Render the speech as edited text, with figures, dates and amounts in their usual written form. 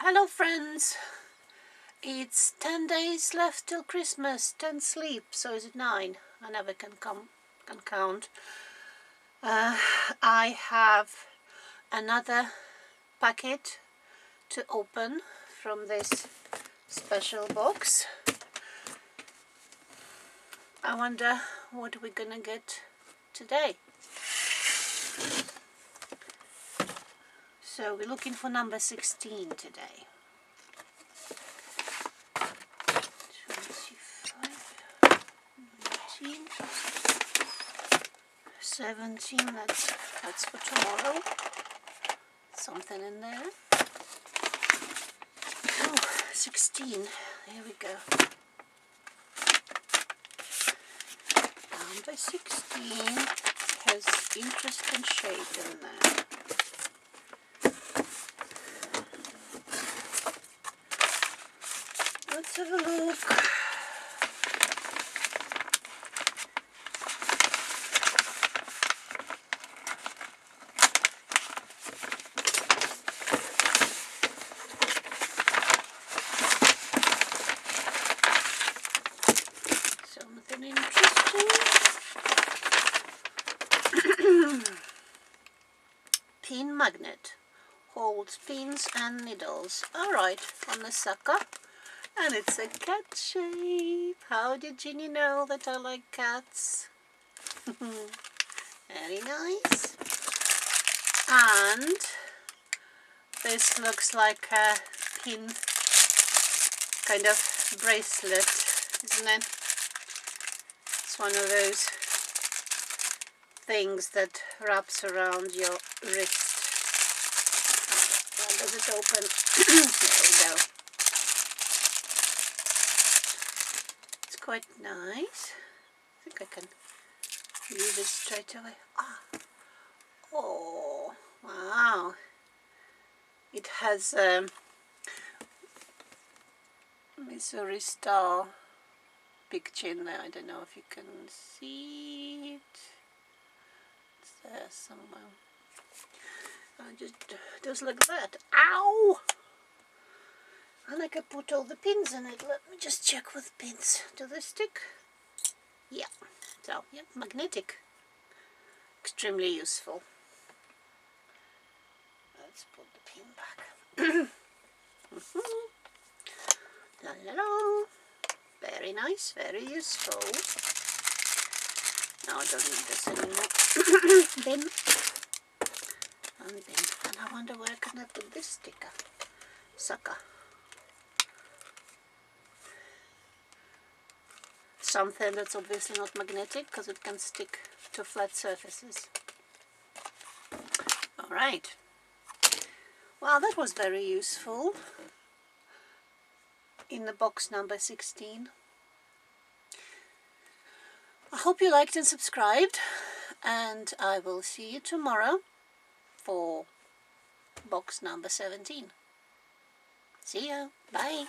Hello friends, it's 10 days left till Christmas, 10 sleep, so is it 9? I never can count. I have another packet to open from this special box. I wonder what we're gonna get today. So we're looking for number 16 today. 25, 19, 17, that's for tomorrow. Something in there. Oh, 16, there we go. Number 16 has interesting shape in there. Let's have a look. Something interesting. Pin magnet. Holds pins and needles. Alright, on the sucker. And it's a cat shape. How did Ginny know that I like cats? Very nice. And this looks like a pin kind of bracelet, isn't it? It's one of those things that wraps around your wrist. How does it open? There we go. It's quite nice. I think I can use it straight away. Oh, wow. It has Missouri Star picture in there. I don't know if you can see it. It's there somewhere. I just does like that. Ow! And I can put all the pins in it. Let me just check with pins. Do they stick? Yeah. So, yeah, magnetic. Extremely useful. Let's put the pin back. La la la. Very nice, very useful. Now I don't need this anymore. Bin. And bin. And I wonder where can I put this sticker? Sucker. Something that's obviously not magnetic because it can stick to flat surfaces. Alright. Well, that was very useful. In the box number 16. I hope you liked and subscribed, and I will see you tomorrow for box number 17. See ya. Bye.